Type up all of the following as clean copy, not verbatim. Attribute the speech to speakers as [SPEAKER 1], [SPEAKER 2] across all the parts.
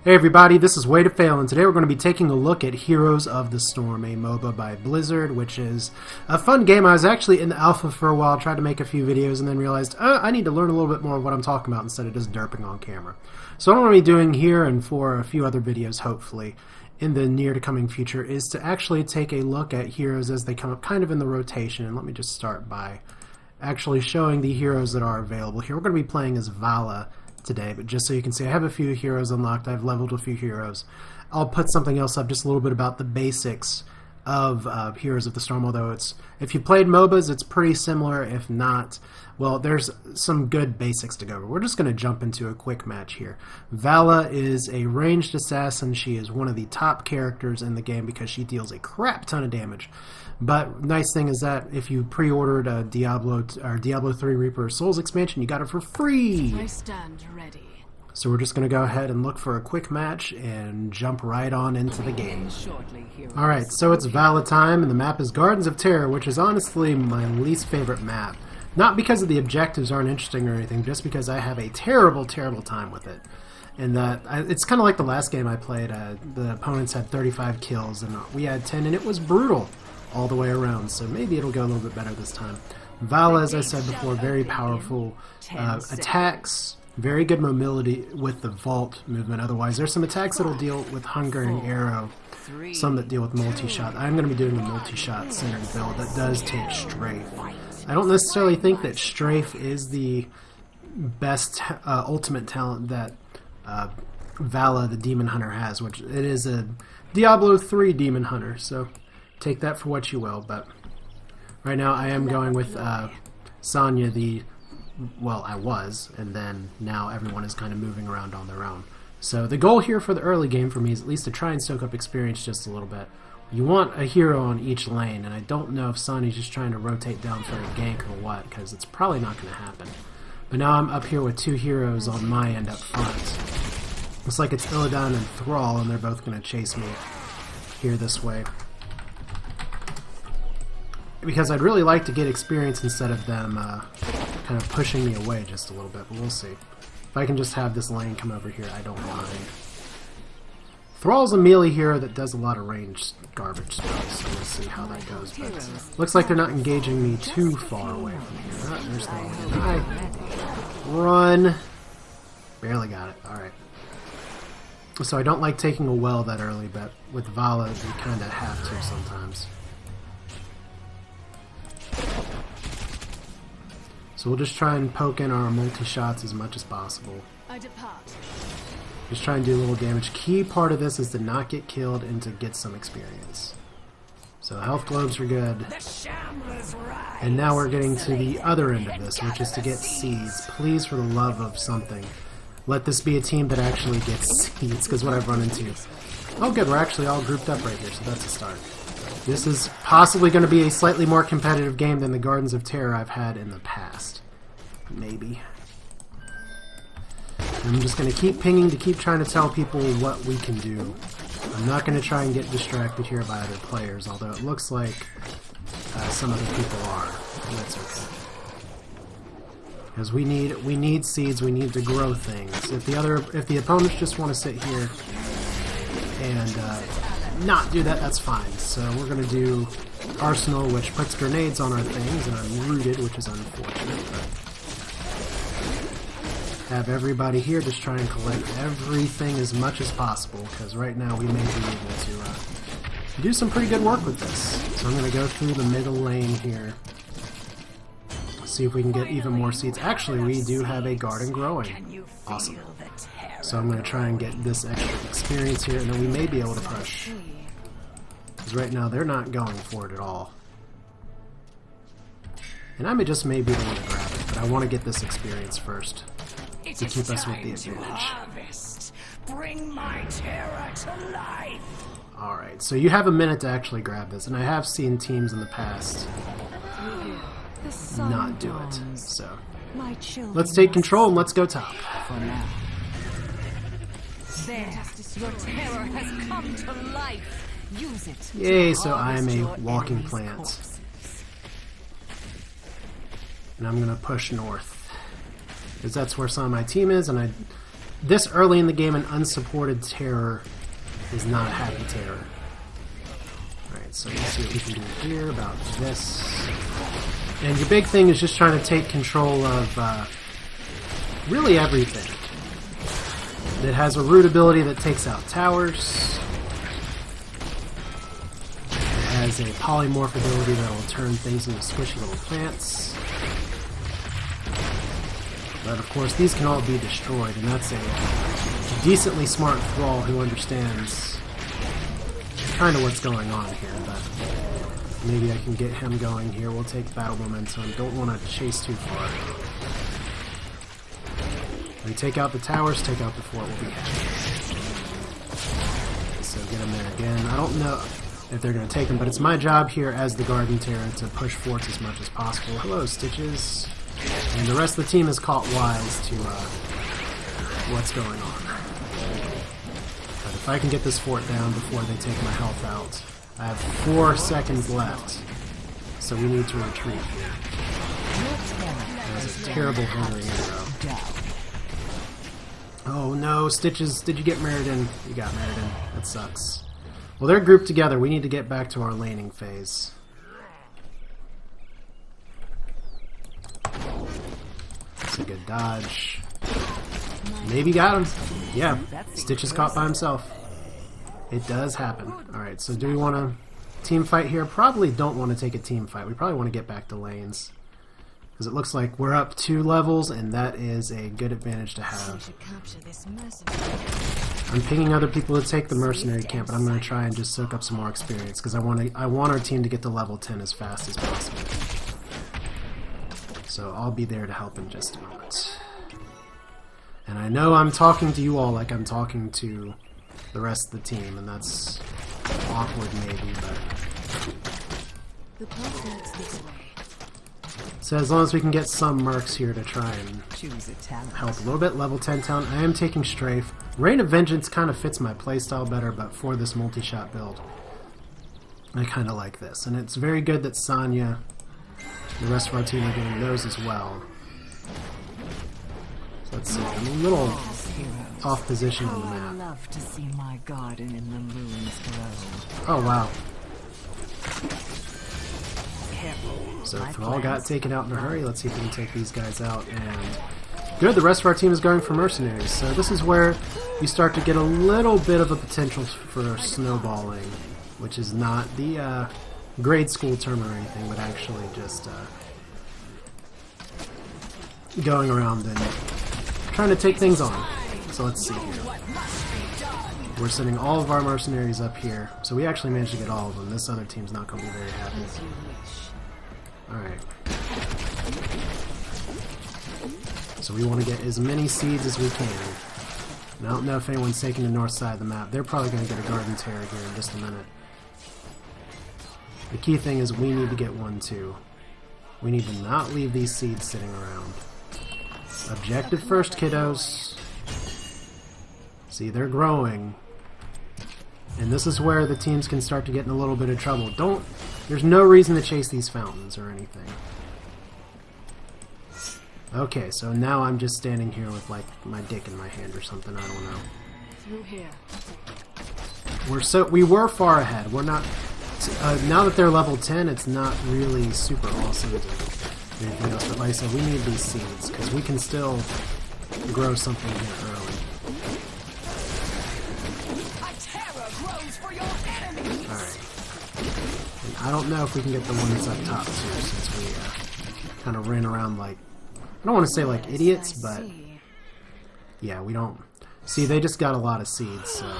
[SPEAKER 1] Hey everybody, this is Way to Fail, and today we're going to be taking a look at Heroes of the Storm, a MOBA by Blizzard, which is a fun game. I was actually in the alpha for a while, tried to make a few videos, and then realized I need to learn a little bit more of what I'm talking about instead of just derping on camera. So what I'm going to be doing here, and for a few other videos hopefully, in the near to coming future, is to actually take a look at heroes as they come up kind of in the rotation. And let me just start by actually showing the heroes that are available here. We're going to be playing as Valla today, but just so you can see, I have a few heroes unlocked. I've leveled a few heroes. I'll put something else up, just a little bit about the basics of Heroes of the Storm, although if you played MOBAs, it's pretty similar. If not, well, there's some good basics to go over. We're just going to jump into a quick match here. Valla is a ranged assassin. She is one of the top characters in the game because she deals a crap ton of damage. But nice thing is that if you pre-ordered a Diablo III Reaper of Souls expansion, you got it for free.
[SPEAKER 2] I stand ready.
[SPEAKER 1] So we're just going to go ahead and look for a quick match and jump right on into the game. Alright, so it's Valla time, and the map is Gardens of Terror, which is honestly my least favorite map. Not because of the objectives aren't interesting or anything, just because I have a terrible, terrible time with it. And it's kind of like the last game I played. The opponents had 35 kills, and we had 10, and it was brutal all the way around, so maybe it'll go a little bit better this time. Valla, as I said before, very powerful attacks, very good mobility with the vault movement. Otherwise, there's some attacks that'll deal with hunger and arrow, some that deal with multi-shot. I'm going to be doing a multi-shot centered build that does take strafe. I don't necessarily think that strafe is the best ultimate talent that Valla, the Demon Hunter, has, which it is a Diablo III Demon Hunter, so take that for what you will. But right now I am going with Sonya, well, I was, and then now everyone is kind of moving around on their own. So the goal here for the early game for me is at least to try and soak up experience just a little bit. You want a hero on each lane, and I don't know if Sonya's just trying to rotate down for a gank or what, because it's probably not going to happen. But now I'm up here with two heroes on my end up front. Looks like it's Illidan and Thrall, and they're both going to chase me here this way, because I'd really like to get experience instead of them kind of pushing me away just a little bit, but we'll see. If I can just have this lane come over here, I don't mind. Thrall's a melee hero that does a lot of ranged garbage spells, so we'll see how that goes. But looks like they're not engaging me too far away from here. Oh, there's the lane. Run! Barely got it. Alright. So I don't like taking a well that early, but with Valla, you kind of have to sometimes. So we'll just try and poke in our multi-shots as much as possible.
[SPEAKER 2] I depart.
[SPEAKER 1] Just try and do a little damage. Key part of this is to not get killed and to get some experience. So health globes are good. And now we're getting to the other end of this, which is to get seeds. Please, for the love of something, let this be a team that actually gets seeds, because what I've run into... Oh good, we're actually all grouped up right here, so that's a start. This is possibly going to be a slightly more competitive game than the Gardens of Terror I've had in the past. Maybe. I'm just going to keep pinging to keep trying to tell people what we can do. I'm not going to try and get distracted here by other players, although it looks like some other people are. And that's okay. Because we need seeds, we need to grow things. If the opponents just want to sit here and not do that, that's fine. So we're going to do Arsenal, which puts grenades on our things, and I'm rooted, which is unfortunate, but have everybody here just try and collect everything as much as possible, because right now we may be able to do some pretty good work with this. So I'm going to go through the middle lane here, see if we can get even more seeds. Actually, we do have a garden growing. Awesome. So I'm going to try and get this extra experience here, and then we may be able to push. Because right now they're not going for it at all. And I may be the one to grab it, but I want to get this experience first to keep us with the advantage.
[SPEAKER 3] Bring my terror to life.
[SPEAKER 1] Alright, so you have a minute to actually grab this, and I have seen teams in the past not do it. So let's take control and let's go top.
[SPEAKER 2] There, your terror has come to life. Use it.
[SPEAKER 1] Yay, so I'm a walking plant. And I'm going to push north, because that's where some of my team is, and I this early in the game, an unsupported terror is not a happy terror. Alright, so let's see what we can do here about this. And your big thing is just trying to take control of really everything. It has a root ability that takes out towers. It has a polymorph ability that will turn things into squishy little plants. But of course these can all be destroyed, and that's a decently smart thrall who understands kind of what's going on here, but maybe I can get him going here. We'll take battle momentum. Don't want to chase too far. When you take out the towers, take out the fort, we'll be happy. So get him there again. I don't know if they're going to take him, but it's my job here as the Garden Terror to push forts as much as possible. Hello, Stitches. And the rest of the team is caught wise to what's going on. But if I can get this fort down before they take my health out, I have 4 seconds left, so we need to retreat here. That was a terrible hungry arrow. Oh no, Stitches, did you get Meriden? You got Meriden. That sucks. Well, they're grouped together. We need to get back to our laning phase. That's a good dodge. Maybe got him. Yeah, Stitch is caught by himself. It does happen. Alright, so do we want to team fight here? Probably don't want to take a team fight. We probably want to get back to lanes. Because it looks like we're up 2 levels, and that is a good advantage to have. I'm pinging other people to take the mercenary camp, but I'm going to try and just soak up some more experience, because I want our team to get to level 10 as fast as possible. So I'll be there to help in just a moment. And I know I'm talking to you all like I'm talking to the rest of the team, and that's awkward maybe, but... So as long as we can get some mercs here to try and help a little bit. Level 10 town. I am taking Strafe. Reign of Vengeance kind of fits my playstyle better, but for this multi-shot build, I kind of like this. And it's very good that Sonya, the rest of our team, are getting those as well. So let's see. I'm a little off position on the map.
[SPEAKER 2] I love to see my garden in the moon's glow.
[SPEAKER 1] Oh wow. So Thrall got taken out in a hurry. Let's see if we can take these guys out. And good, the rest of our team is going for mercenaries. So this is where you start to get a little bit of a potential for snowballing, which is not the grade school term or anything, but actually just going around and trying to take things on. So let's see here. We're sending all of our mercenaries up here. So we actually managed to get all of them. This other team's not going to be very happy. Alright. So we want to get as many seeds as we can. And I don't know if anyone's taking the north side of the map. They're probably going to get a Garden Terror here in just a minute. The key thing is we need to get one too. We need to not leave these seeds sitting around. Objective first, kiddos. See, they're growing. And this is where the teams can start to get in a little bit of trouble. There's no reason to chase these fountains or anything. Okay, so now I'm just standing here with like my dick in my hand or something, I don't know.
[SPEAKER 2] Through here.
[SPEAKER 1] We were far ahead. We're not now that they're level 10, it's not really super awesome to do anything else, but like I said, we need these seeds because we can still grow something here early. Alright. I don't know if we can get the one that's up top too, since we kind of ran around like, I don't want to say like idiots, but yeah, we don't. See, they just got a lot of seeds, so.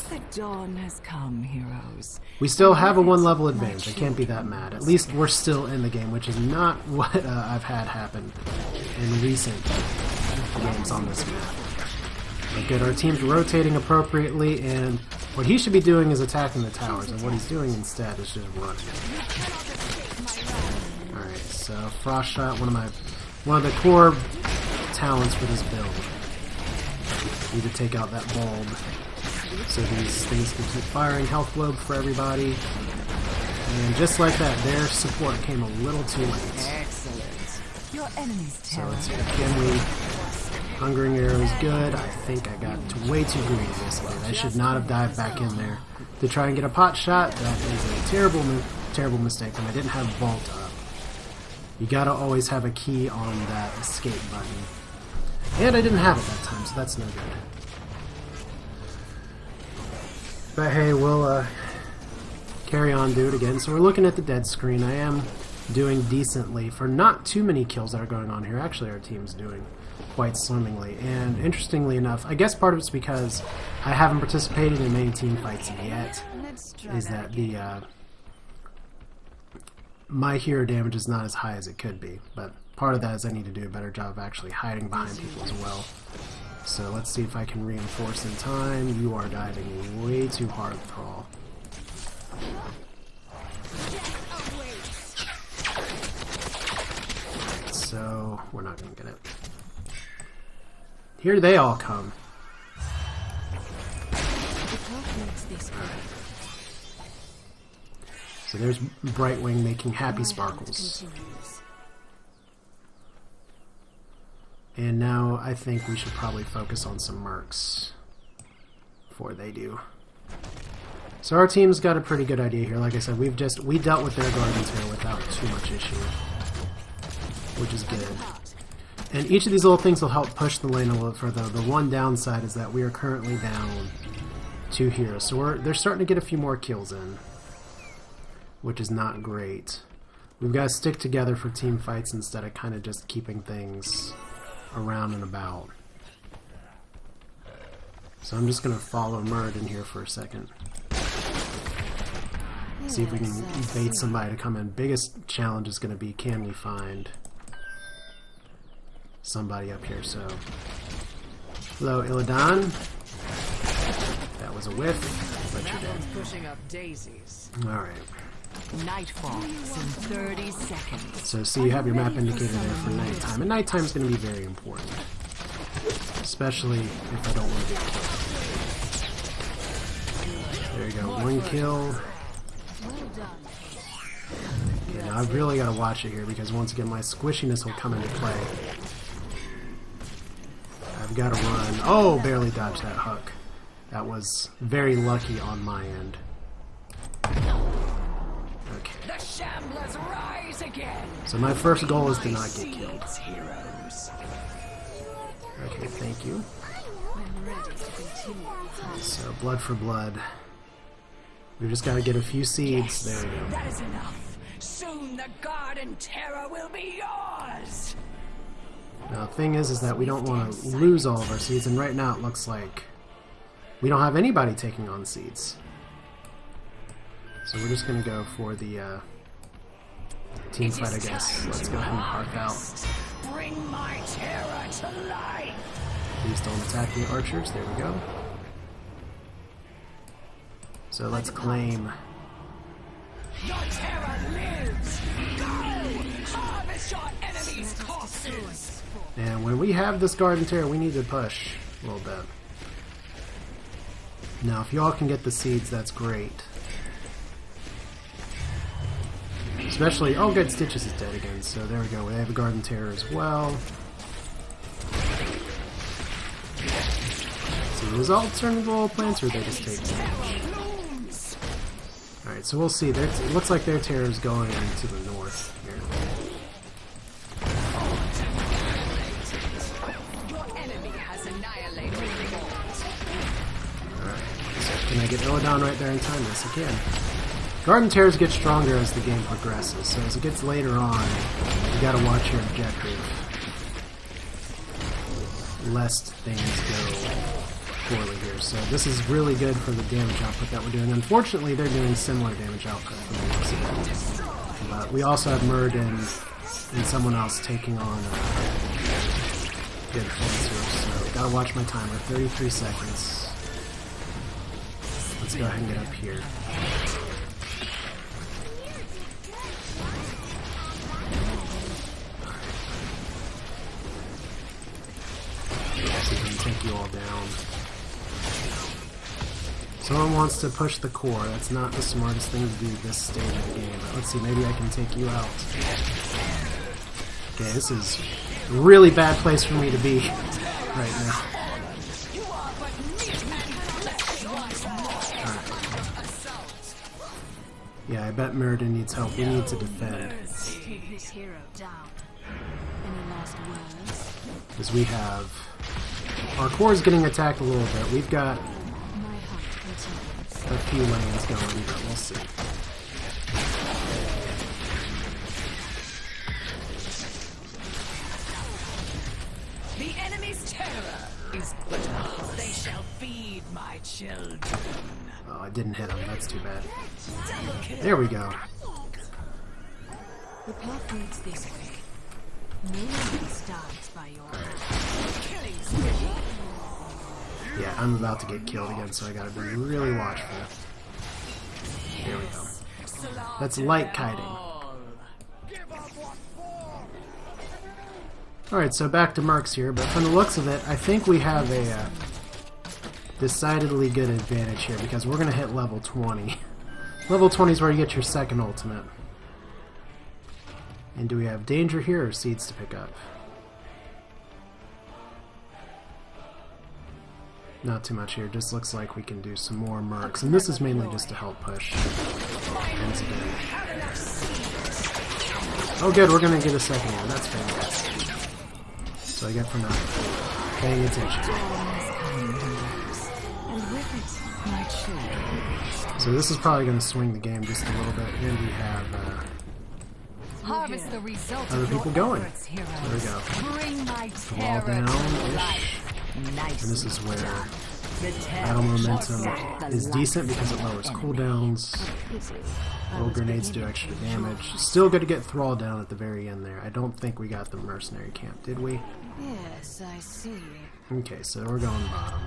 [SPEAKER 2] The dawn has come, heroes.
[SPEAKER 1] We still have a 1 level advantage. I can't be that mad. At least we're still in the game, which is not what I've had happen in recent games on this map. But good, our team's rotating appropriately, and what he should be doing is attacking the towers, and what he's doing instead is just running. Alright, so Frost Shot, one of the core talents for this build. Need to take out that bulb so these things can keep firing. Health globe for everybody. And just like that, their support came a little too late.
[SPEAKER 2] Excellent. Your enemy's terror.
[SPEAKER 1] So let's see, can we Hungering Arrow is good. I think I got way too greedy this time. I should not have dived back in there to try and get a pot shot. That is a terrible mistake when I didn't have Vault up. You gotta always have a key on that escape button. And I didn't have it that time, so that's no good. But hey, we'll carry on, do it again. So we're looking at the dead screen. I am doing decently for not too many kills that are going on here. Actually, our team's doing quite swimmingly. And interestingly enough, I guess part of it's because I haven't participated in many team fights yet, is that the my hero damage is not as high as it could be. But part of that is I need to do a better job of actually hiding behind people as well. So let's see if I can reinforce in time. You are diving way too hard, Thrall. So we're not going to get it. Here they all come. So there's Brightwing making happy sparkles. And now I think we should probably focus on some mercs before they do. So our team's got a pretty good idea here. Like I said, we dealt with their Guardians here without too much issue, which is good. And each of these little things will help push the lane a little further. The one downside is that we are currently down 2 heroes, so they're starting to get a few more kills in, which is not great. We've got to stick together for team fights instead of kind of just keeping things around and about. So I'm just going to follow Murd in here for a second. See if we can bait somebody to come in. Biggest challenge is going to be, can we find somebody up here? So, hello, Illidan. That was a whiff, but you're dead.
[SPEAKER 2] Pushing up daisies.
[SPEAKER 1] Alright.
[SPEAKER 2] Night falls in 30 seconds.
[SPEAKER 1] So see, you have your map indicator there for nighttime, and nighttime is going to be very important, especially if I don't want to get killed. There you go, 1 kill. Okay, now I've really got to watch it here because once again my squishiness will come into play. I've got to run. Oh, barely dodged that hook. That was very lucky on my end. Okay.
[SPEAKER 3] The Shamblers rise again.
[SPEAKER 1] So my first goal is to not get killed. Okay, thank you. So blood for blood. We just gotta get a few seeds. There we go.
[SPEAKER 3] That is enough. Soon the Garden Terror will be yours.
[SPEAKER 1] Now the thing is that we don't want to lose all of our seeds, and right now it looks like we don't have anybody taking on seeds. So we're just gonna go for the team fight, I guess. Let's go ahead and park out.
[SPEAKER 3] Bring my terror to life.
[SPEAKER 1] Please don't attack the archers. There we go. So let's claim.
[SPEAKER 3] Your terror lives. Go! Harvest your enemies' corpses.
[SPEAKER 1] And when we have this Garden Terror, we need to push a little bit. Now, if y'all can get the seeds, that's great. Especially, oh good, Stitches is dead again, so there we go. We have a Garden Terror as well. So those alternate plants, or they just take damage? Alright, so we'll see. It looks like their terror is going to the north here.
[SPEAKER 2] Your enemy has annihilated.
[SPEAKER 1] Alright, so can I get Illidan right there in time? Yes, I can. Garden Terrors get stronger as the game progresses, so as it gets later on, you gotta watch your objective, lest things go poorly here. So this is really good for the damage output that we're doing. Unfortunately, they're doing similar damage output from the looks of it. But we also have Murd and someone else taking on good flancers, so gotta watch my timer. 33 seconds. Let's go ahead and get up here. Take you all down. Someone wants to push the core. That's not the smartest thing to do this stage of the game. But let's see, maybe I can take you out. Okay, this is a really bad place for me to be. right now.
[SPEAKER 3] You are but meat and flesh once more.
[SPEAKER 1] Yeah, I bet Mirrodin needs help. We need to defend.
[SPEAKER 2] Take this hero down. Any last words?
[SPEAKER 1] Because we have... Our core is getting attacked a little bit. We've got
[SPEAKER 2] My hunt continues.
[SPEAKER 1] a few lanes going, but we'll see.
[SPEAKER 3] The enemy's terror is but a host. They shall feed my children.
[SPEAKER 1] Oh, I didn't hit him. That's too bad. There we go.
[SPEAKER 2] The path leads this way. No one starts by your hand.
[SPEAKER 3] Killing spree.
[SPEAKER 1] Yeah, I'm about to get killed again, so I gotta be really watchful. There we go. That's light kiting. Alright, so back to Mercs here, but from the looks of it, I think we have a decidedly good advantage here, because we're going to hit level 20. Level 20 is where you get your second ultimate. And do we have danger here or seeds to pick up? Not too much here, just looks like we can do some more Mercs, and this is mainly just to help push. Oh good, we're going to get a second one, that's fantastic. So I get for not paying attention. So this is probably going to swing the game just a little bit, and we have
[SPEAKER 2] Harvest the result
[SPEAKER 1] other
[SPEAKER 2] of your
[SPEAKER 1] people going.
[SPEAKER 2] efforts, heroes.
[SPEAKER 1] There we go.
[SPEAKER 2] Bring my
[SPEAKER 1] Wall
[SPEAKER 2] terror to
[SPEAKER 1] down-ish.
[SPEAKER 2] life. Nice.
[SPEAKER 1] And this is where
[SPEAKER 2] The terror
[SPEAKER 1] battle momentum
[SPEAKER 2] shall set the
[SPEAKER 1] is
[SPEAKER 2] life
[SPEAKER 1] decent because it
[SPEAKER 2] of
[SPEAKER 1] lowers
[SPEAKER 2] enemy.
[SPEAKER 1] cooldowns. Little grenades do extra damage. Still good to get Thrall down at the very end there. I don't think we got the mercenary camp, did we?
[SPEAKER 2] Yes, I see.
[SPEAKER 1] Okay, so we're going bottom.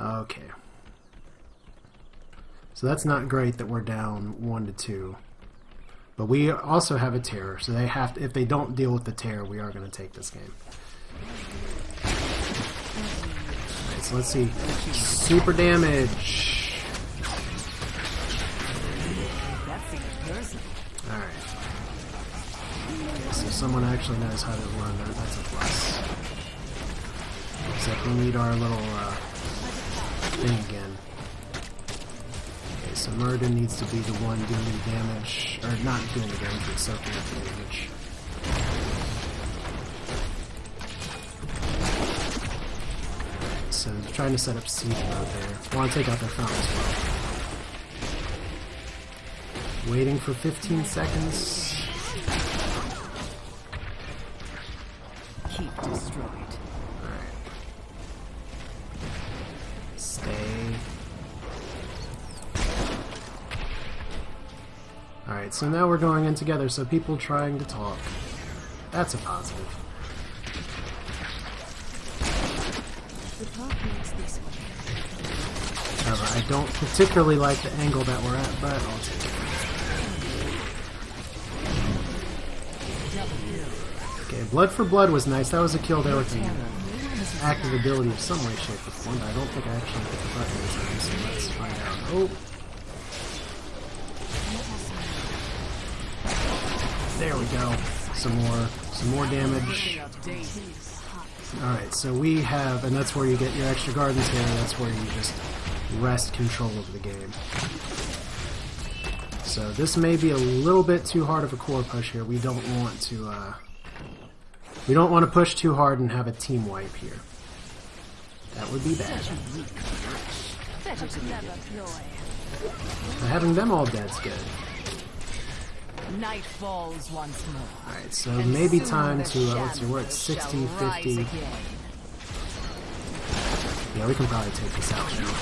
[SPEAKER 1] Okay. So that's not great that we're down 1 to 2. But we also have a terror, so they have to, if they don't deal with the terror, we are going to take this game. Alright, so let's see. Super damage. Alright. Okay, so someone actually knows how to run that. That's a plus. Except we need our little thing again. Okay, so Mirrodin needs to be the one doing the damage, or not doing the damage, but soaking up the damage. So trying to set up siege mode there. I want to take out their fountain as well. Waiting for 15 seconds.
[SPEAKER 2] Keep destroyed.
[SPEAKER 1] Alright. Stay. Alright, so now we're going in together, so people trying to talk. That's a positive.
[SPEAKER 2] The path leads this way.
[SPEAKER 1] However, I don't particularly like the angle that we're at, but I'll take it. Okay, Blood for Blood was nice. That was a kill there with an active ability of some way, shape, or form, but I don't think I actually hit the button this time, so let's find out. Oh! There we go. Some more damage. Alright, so we have, and that's where you get your extra gardens here, that's where you just wrest control of the game. So this may be a little bit too hard of a core push here. We don't want to push too hard and have a team wipe here. That would be bad.
[SPEAKER 2] Better to never ploy.
[SPEAKER 1] But having them all dead's good.
[SPEAKER 2] Night falls once more.
[SPEAKER 1] Alright, so maybe time to, let's see, we're at 60, 50. Yeah, we can probably take this out now.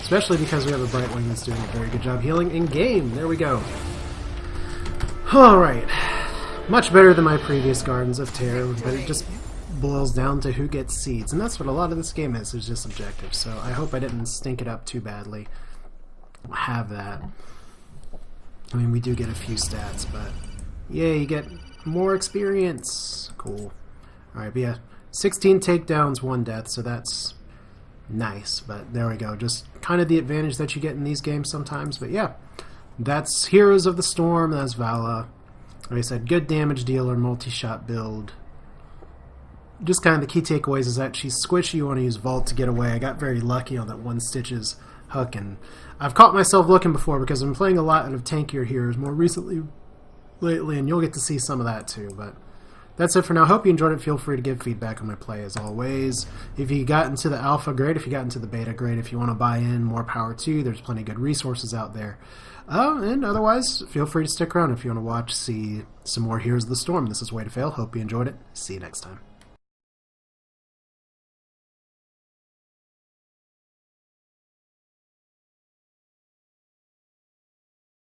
[SPEAKER 1] Especially because we have a Brightwing that's doing a very good job healing in-game. There we go. Alright. Much better than my previous Gardens of Terror, but it just boils down to who gets seeds. And that's what a lot of this game is just objective. So I hope I didn't stink it up too badly. We'll have that. I mean, we do get a few stats, but yeah, you get more experience. Cool. Alright, but yeah, 16 takedowns, 1 death, so that's nice. But there we go, just kind of the advantage that you get in these games sometimes. But yeah, that's Heroes of the Storm, that's Valla. Like I said, good damage dealer, multi-shot build. Just kind of the key takeaways is that she's squishy. You want to use Vault to get away. I got very lucky on that one Stitches hook, and I've caught myself looking before because I've been playing a lot of tankier heroes more recently, lately, and you'll get to see some of that too. But that's it for now. Hope you enjoyed it. Feel free to give feedback on my play as always. If you got into the alpha, great. If you got into the beta, great. If you want to buy in, more power to you. There's plenty of good resources out there. And otherwise, feel free to stick around if you want to watch, see some more Heroes of the Storm. This is Way to Fail. Hope you enjoyed it. See you next time.